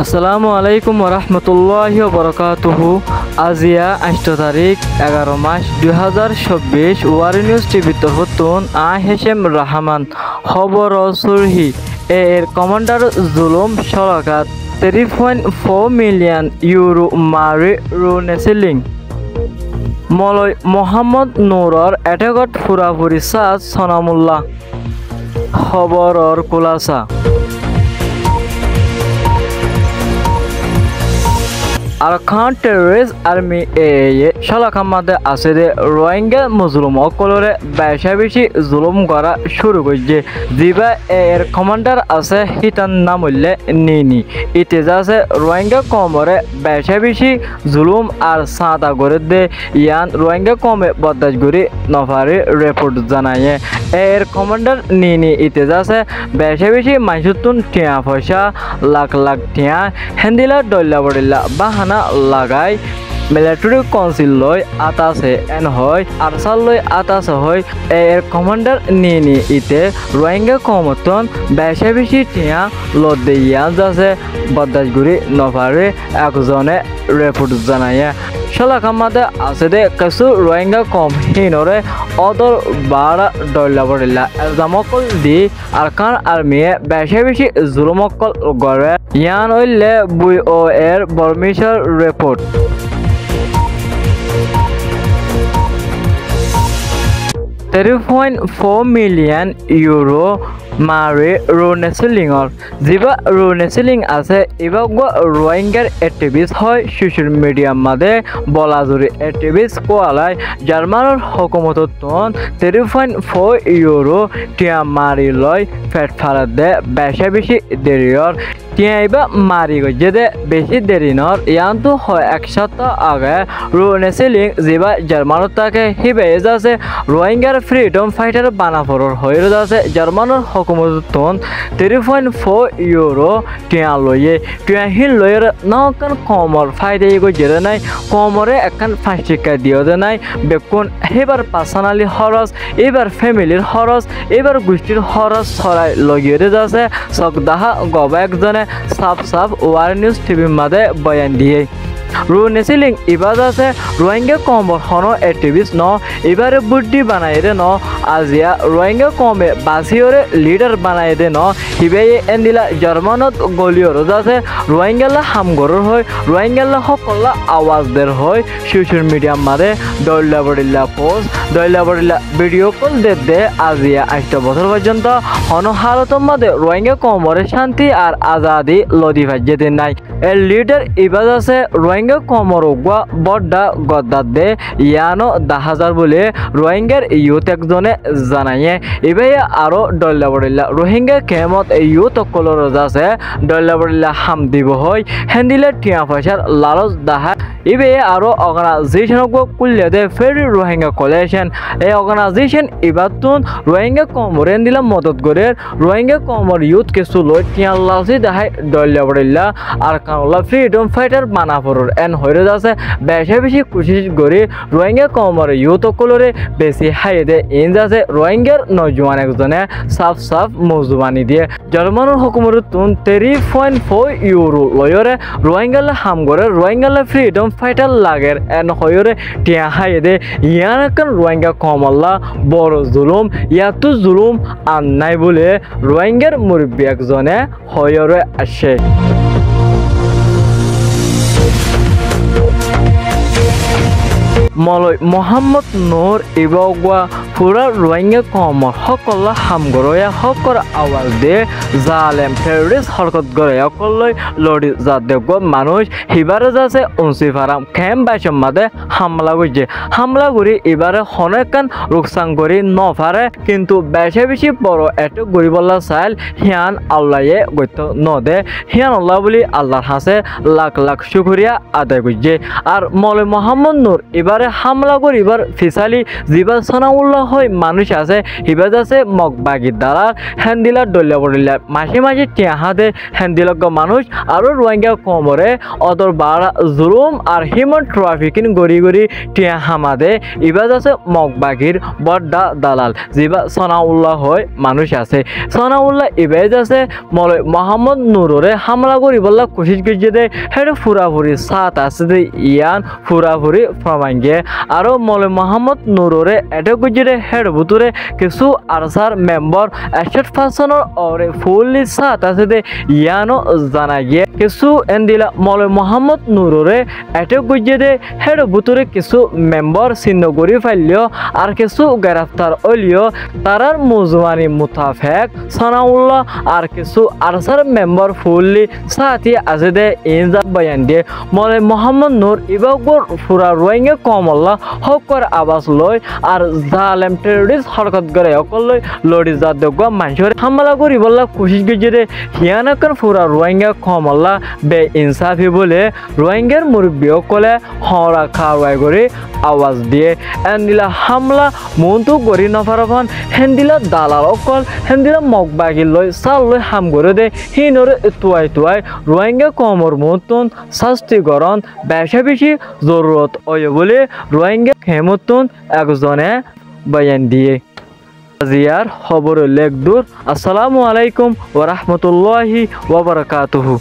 আসসালামু আলাইকুম ওরহমতুল্লাহি ওবরাকাতুহু। আজিয়া 8 তারিখ 11 মাস 2024 ওয়ারি নিউজ টিভি তরফতুন হেশেম রহমান খবর সুরহি এর কমান্ডার জুলুম সরকার 3.4 মিলিয়ন ইউরো মারি রুনেসিলিং মলয় মোহাম্মদ নূরর এটাগত পুরাপুরি সাজ সনামুল্লাহ খবরর কুলাসা আরাকান টেররিস্ট আর্মি শালাকার মধ্যে আছে যে রোহিঙ্গা মুসলিম অকলরে বেশা বেশি জুলুম করা শুরু করছে। যিবা এর কমান্ডার আছে হিতান নাম হইলে নিনি ইতেজা আছে রোহিঙ্গা কমরে বেশা বেশি জুলুম আর সাদা করে দে ইয়ান রোহিঙ্গা কমে বদাস করে নফারি রিপোর্ট জানায়। এর কমান্ডার নিনি ইতেজা আছে বেশা বেশি মাইসুতুন টিয়া পয়সা লাখ লাখ টিয়া হেন্দিলা ডল্লা বডিল্লা বাহানা লাগাই মিলিটারি কাউন্সিল লয় আতাছে এন হয় আরসাল লয় আতাছে হয়। এর কমান্ডার নিনি ইতে রোহিঙ্গা কমতন বেশা বেশি টিয়া লদ্দে ইয়ান যাচ্ছে বদাসগুড়ি নফারে একজনে রিপোর্ট জানায়। শালাকার মধ্যে আছে দে কিছু রোহিঙ্গা কম হিনরে অদর বাড়া ডল্লা বডিল্লা এলজামকল দি আরকান আর্মিয়ে বেশা বেশি জুলুমকল গড়ে ইয়ান হইলে বুই ও এর বর্মিশর রিপোর্ট। 3.4 মিলিয়ন ইউরো মারি রুনেসিলিংর যিবা রুনেসিলিং আছে এবার রোহিঙ্গার এক্টিভিস্ট হয় সোশ্যাল মিডিয়ার মাঝে বলা জুড়ি এক্টিভিস্ট কোয়ালাই জার্মানের হকুমতন 3.4 ইউরো টিয়া মারি লয় ফেট ফারাত দে বেশা বেশি দেরিয়র টিয়া এবার মারি গেছে দে বেশি দেরি নর ইয়ানতো হয় এক সপ্তাহ আগে রুনেসিলিং যিবা জার্মানত থাকে হিবে আছে রোহিঙ্গার ফ্রিডম ফাইটার বানাফরর হয়ে যাচ্ছে জার্মানের হকুমতন 3.4 ইউরো টিয়া লয়ে টিয়া হিল লয়ের নকান কমর ফায়দা এগো জেরে নাই কমরে একখান ফাঁসিকা দিও দে নাই বেকুন এবার পার্সোনালি খরচ এবার ফ্যামিলির খরচ এবার গোষ্ঠীর খরচ ছড়াই লগিয়ে যাচ্ছে সকদাহা গবা একজনে সাফ সাফ ওয়ার নিউজ টিভির মাঝে বয়ান দিয়ে রুনেসিলিং এবার আছে রোহিঙ্গা কমর হন এক্টিভিস্ট ন এবারে বুদ্ধি বানাই দে ন আজিয়া রোহিঙ্গা কমে বাসিওরে লিডার বানাই দে ন হিবে এন্দিলা জার্মানত গলিয়র আছে রোহিঙ্গালা হামগরর হয় রোহিঙ্গালা সকলা আওয়াজ দের হয় সোশ্যাল মিডিয়ার মাঝে দল্লা বডিল্লা পোস্ট দল্লা বডিল্লা ভিডিও কল দে আজিয়া 8 বছর পর্যন্ত হন হালতর মাঝে রোহিঙ্গা কমরে শান্তি আর আজাদি লদি ভাজ্যে দেন নাই এর লিডার এবার আছে রোহিঙ্গা কমর বড্ডা গদ্দার দে ইয়ানো 10,000 বলে রোহিঙ্গার ইউথ একজনে জানাইয়ে এবার আরো ডল্লা বডিল্লা রোহিঙ্গা কেমত ইউথ কলর আছে ডল্লা বডিল্লা হাম দিব হয় হেন্দিলে টিয়া পয়সার লালচ দাহা এবে আরো অর্গানাইজেশন কুল্লে দে ফেরি রোহিঙ্গা কলেকশন এই অর্গানাইজেশন এবার তুন রোহিঙ্গা কমরে দিলা মদত করে রোহিঙ্গা কমর ইউথ কিছু লয় টিয়া লালচি দাহাই ডল্লা বডিল্লা আর কানলা ফ্রিডম ফাইটার বানাফরর এন হয়ে যাচ্ছে বেশা বেশি কোশিশ করে রোহিঙ্গা কমর ইউথ কলরে বেশি হাই দে ইন যাচ্ছে রোহিঙ্গার নজওয়ান একজনে সাফ সাফ মজুবানি দিয়ে জার্মানের হুকুমতন 3.4 ইউরো লয়রে রোহিঙ্গালে হাম করে রোহিঙ্গালে ফ্রিডম ফাইটার লাগের এন হয়রে টিয়া হাই দে ইয়ান এখন রোহিঙ্গা কমল্লা বড় জুলুম ইয়াতো জুলুম আর নাই বলে রোহিঙ্গার মুরব্বী একজনে হয়রে আসে। মলয় মোহাম্মদ নূর ইবাগুয়া পুরা রোহিঙ্গা কমর সকলা হামগরয়া সকর আওয়াজ দে জালেম টেররিস্ট হরকত গড়ে সকলই লড়ি যা দেব মানুষ হিবারে যাচ্ছে উনসিফারাম খেম বাইশম মাদে হামলা করছে হামলা করি এবারে হনেকান রুকসাং করি নফারে কিন্তু বেশি বেশি বড় এত গরিবল্লা চাইল হিয়ান আল্লাহে গত্য নদে হিয়ান আল্লাহ বলি আল্লাহর হাসে লাখ লাখ শুকরিয়া আদায় করছে। আর মলয় মোহাম্মদ নূর এবারে হামলা করিবার ফিসালি জিবা সনাউল্লাহ হয় মানুষ আছে হিবাজ আছে মগবাগির দ্বারা হ্যান্দিলার ডলিয়া বলিলা মাসে মাসে টিয়াহাতে হ্যান্দিলজ্ঞ মানুষ আর রোহিঙ্গা কোমরে অদর বাড়া জুলুম আর হিউম্যান ট্রাফিকিং গড়ি গড়ি টিয়া হামাদে ইবাজ আছে মগবাগির বড্ডা দালাল জিবা সনাউল্লাহ হয় মানুষ আছে সনাউল্লাহ ইবাজ আছে মলয় মোহাম্মদ নুররে হামলা করি বললা কোশিশ করছে দে হেডে ফুরাফুরি সাত আছে দে ইয়ান ফুরাফুরি ফ্রমাঙ্গে আর মলয় মোহাম্মদ নুররে এটা করছে দে হেড বুতুরে কিছু আরসার মেম্বার 61% ওরে ফুললি সাত আছে দে ইয়ানো জানা গিয়ে কিছু এন্দিলা মলয় মোহাম্মদ নুররে এটা করছে দে হেড বুতুরে কিছু মেম্বার চিহ্ন করি ফাইলিও আর কিছু গ্রেফতার হইলিও তারার মুজওয়ানি মুতাফেক সনাউল্লাহ আর কিছু আরসার মেম্বার ফুললি সাথী আছে দে ইনজা বয়ান দিয়ে মলয় মোহাম্মদ নূর ইবাগর ফুরা রোহিঙ্গা কমল্লা হকর আবাস লয় আর জালেম টেররিস্ট হরকত করে অকল লয় লড়ি যা দেখবা মানুষের হামলা করি বললা কোশিশ করছে দে হিয়ানাকার ফুরা রোহিঙ্গা কমল্লা বে ইনসাফি বলে রোহিঙ্গার মুরব্বী অকলে হরা খাওয়াই করে আওয়াজ দিয়ে এন্দিলা হামলা মন্তু করি নফারফান হেন্দিলা দালাল অকল হেন্দিলা মগবাগি লয় সাল লয় হাম করে দে হিনরে তুয়াই তুয়াই রোহিঙ্গা কমর মতন শাস্তিকরণ বেশা বেশি জরুরত হয় বলে রোহিঙ্গা হেমতন একজনে বয়ান দিয়ে জিয়ার খবর লেখ দূর। আসসালামু আলাইকুম ওয়া রাহমাতুল্লাহি ওয়া বারাকাতুহু।